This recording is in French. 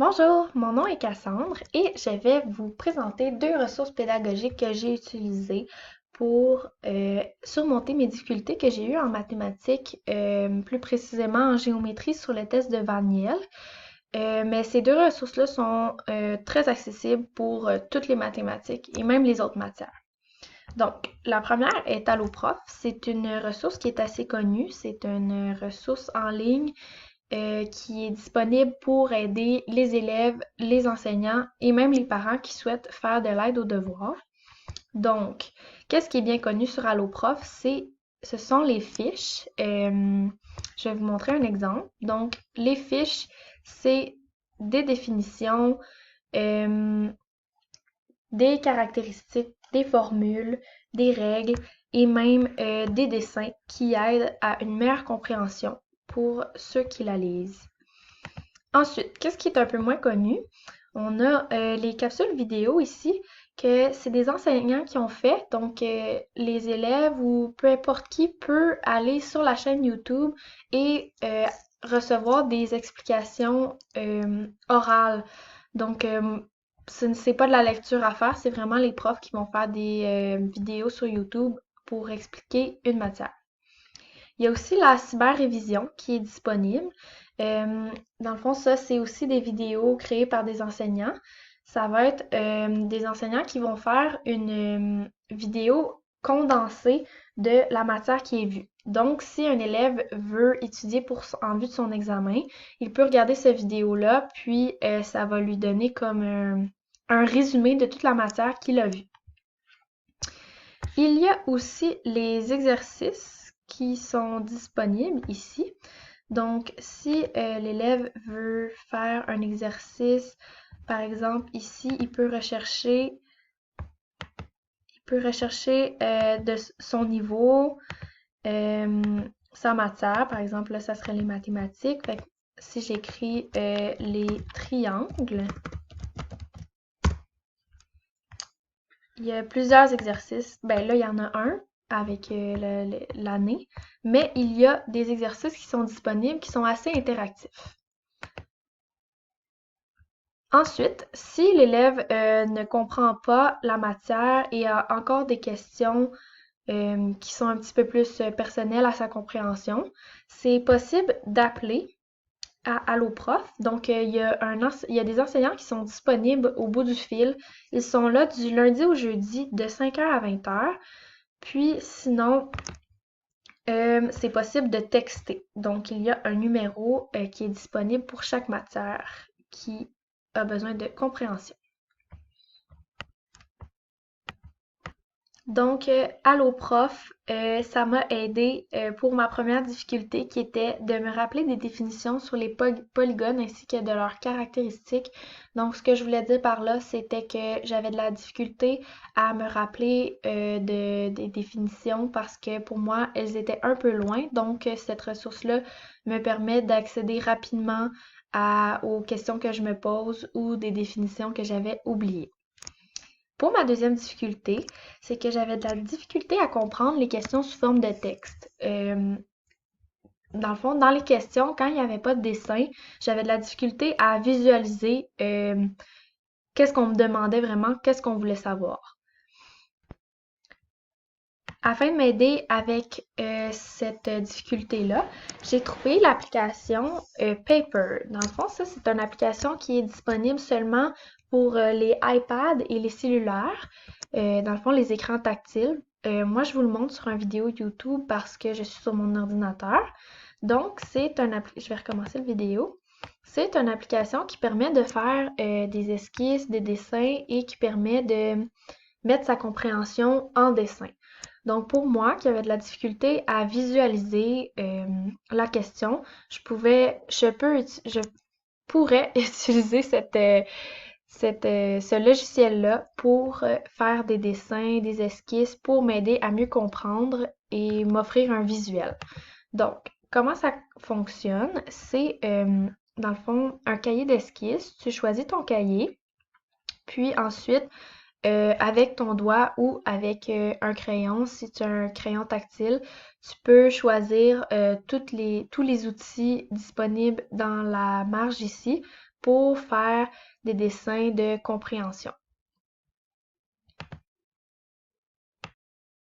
Bonjour, mon nom est Cassandre et je vais vous présenter deux ressources pédagogiques que j'ai utilisées pour surmonter mes difficultés que j'ai eues en mathématiques, plus précisément en géométrie sur le test de Van Niel. Mais ces deux ressources-là sont très accessibles pour toutes les mathématiques et même les autres matières. Donc, la première est AlloProf. C'est une ressource qui est assez connue. C'est une ressource en ligne qui est disponible pour aider les élèves, les enseignants et même les parents qui souhaitent faire de l'aide aux devoirs. Donc, qu'est-ce qui est bien connu sur AlloProf? Ce sont les fiches. Je vais vous montrer un exemple. Donc, les fiches, c'est des définitions, euh, des caractéristiques, des formules, des règles et même des dessins qui aident à une meilleure compréhension pour ceux qui la lisent. Ensuite, qu'est-ce qui est un peu moins connu? On a les capsules vidéo ici, que c'est des enseignants qui ont fait. Donc, les élèves ou peu importe qui peut aller sur la chaîne YouTube et recevoir des explications orales. Donc, c'est pas de la lecture à faire, c'est vraiment les profs qui vont faire des vidéos sur YouTube pour expliquer une matière. Il y a aussi la cyber-révision qui est disponible. Euh, Dans le fond, ça, c'est aussi des vidéos créées par des enseignants. Ça va être des enseignants qui vont faire une vidéo condensée de la matière qui est vue. Donc, si un élève veut étudier en vue de son examen, il peut regarder cette vidéo-là, puis ça va lui donner comme un résumé de toute la matière qu'il a vue. Il y a aussi les exercices qui sont disponibles ici. Donc, si l'élève veut faire un exercice, par exemple ici, il peut rechercher de son niveau, euh, sa matière. Par exemple, là, ça serait les mathématiques. Fait que si j'écris les triangles, il y a plusieurs exercices. Ben là, il y en a un avec l'année, mais il y a des exercices qui sont disponibles qui sont assez interactifs. Ensuite, si l'élève ne comprend pas la matière et a encore des questions qui sont un petit peu plus personnelles à sa compréhension, c'est possible d'appeler à AlloProf. Donc, il y a des enseignants qui sont disponibles au bout du fil. Ils sont là du lundi au jeudi de 5h à 20h. Puis, sinon, c'est possible de texter. Donc, il y a un numéro qui est disponible pour chaque matière qui a besoin de compréhension. Donc, Allo Prof, ça m'a aidé pour ma première difficulté qui était de me rappeler des définitions sur les polygones ainsi que de leurs caractéristiques. Donc, ce que je voulais dire par là, c'était que j'avais de la difficulté à me rappeler des définitions parce que pour moi, elles étaient un peu loin. Donc, cette ressource-là me permet d'accéder rapidement aux questions que je me pose ou des définitions que j'avais oubliées. Pour ma deuxième difficulté, c'est que j'avais de la difficulté à comprendre les questions sous forme de texte. Dans le fond, dans les questions, quand il n'y avait pas de dessin, j'avais de la difficulté à visualiser qu'est-ce qu'on me demandait vraiment, qu'est-ce qu'on voulait savoir. Afin de m'aider avec cette difficulté-là, j'ai trouvé l'application Paper. Dans le fond, ça, c'est une application qui est disponible seulement pour les iPads et les cellulaires. Dans le fond, les écrans tactiles. Moi, je vous le montre sur une vidéo YouTube parce que je suis sur mon ordinateur. Donc, je vais recommencer la vidéo. C'est une application qui permet de faire des esquisses, des dessins et qui permet de mettre sa compréhension en dessin. Donc, pour moi, qui avait de la difficulté à visualiser la question, je pourrais utiliser ce logiciel-là pour faire des dessins, des esquisses, pour m'aider à mieux comprendre et m'offrir un visuel. Donc, comment ça fonctionne? C'est, dans le fond, un cahier d'esquisse. Tu choisis ton cahier, puis ensuite, avec ton doigt ou avec un crayon, si tu as un crayon tactile, tu peux choisir tous les outils disponibles dans la marge ici pour faire des dessins de compréhension.